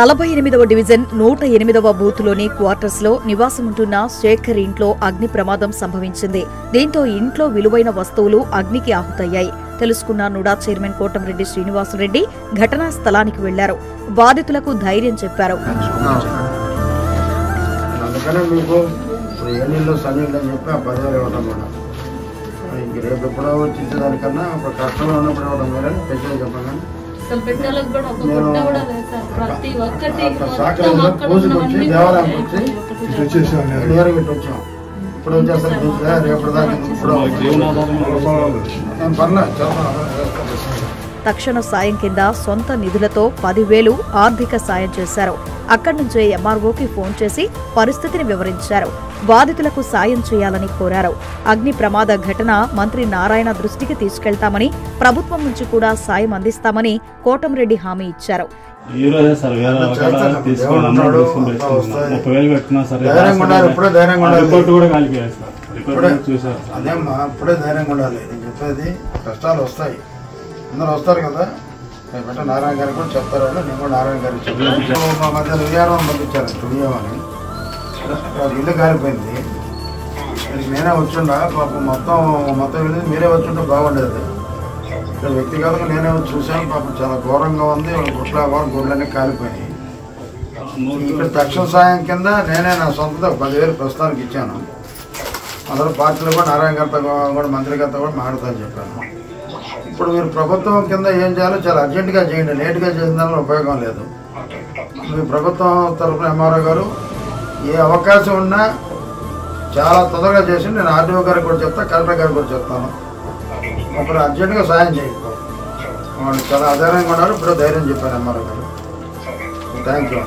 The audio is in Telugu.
48వ డివిజన్ 108వ బూత్లోని క్వార్టర్స్లో నివాసముంటున్న శేఖర్ ఇంట్లో అగ్ని ప్రమాదం సంభవించింది. దీంతో ఇంట్లో విలువైన వస్తువులు అగ్నికి ఆహుతయ్యాయి. తెలుసుకున్న నుడా చైర్మన్ కోటంరెడ్డి శ్రీనివాసరెడ్డి ఘటనా స్థలానికి వెళ్లారు. బాధితులకు ధైర్యం చెప్పారు. తక్షణ సాయం కింద సొంత నిధులతో 10,000 ఆర్థిక సాయం చేశారు. అక్కడి నుంచే ఎంఆర్ఓకి ఫోన్ చేసి పరిస్థితిని వివరించారు. బాధితులకు సాయం చేయాలని కోరారు. అగ్ని ప్రమాద ఘటన మంత్రి నారాయణ దృష్టికి తీసుకెళ్తామని, ప్రభుత్వం నుంచి కూడా సాయం అందిస్తామని కోటంరెడ్డి హామీ ఇచ్చారు. అందరూ వస్తారు కదా, రేపటి నారాయణ గారికి కూడా చెప్తారు. నేను కూడా నారాయణ గారికి చెప్పాను. మా మధ్య విజయవాడ పంపించారు స్టూడియో అని. ఇల్లు కాలిపోయింది. నేనే వచ్చిండా పాపం మొత్తం వెళ్ళి మీరే వచ్చుంటే బాగుండేది. ఇక్కడ వ్యక్తిగతంగా నేనే వచ్చి చూశాను. పాపం చాలా ఘోరంగా ఉంది. గుడ్లన్నీ కాలిపోయినాయి. ఇక్కడ తక్షణ సాయం కింద నేనే నా సొంతతో 10,000 ప్రస్తుతానికి ఇచ్చాను. అందరూ పార్టీలో కూడా నారాయణ గారితో కూడా మంత్రి గారితో కూడా మాట్లాడతాను చెప్పాను. ఇప్పుడు మీరు ప్రభుత్వం కింద ఏం చేయాలో చాలా అర్జెంటుగా చేయండి. లేటుగా చేసిన దానిలో ఉపయోగం లేదు. మీ ప్రభుత్వం తరఫున ఎంఆర్ఓ గారు ఏ అవకాశం ఉన్నా చాలా తొందరగా చేసి నేను ఆర్డీఓ గారికి కూడా చెప్తాను, కలెక్టర్ గారికి కూడా చెప్తాను. అప్పుడు అర్జెంటుగా సాయం చేయండి. వాళ్ళు చాలా ఆధారంగా ఉన్నారు. ఇప్పుడు ధైర్యం చెప్పాను ఎంఆర్ఓ గారు. Thank you.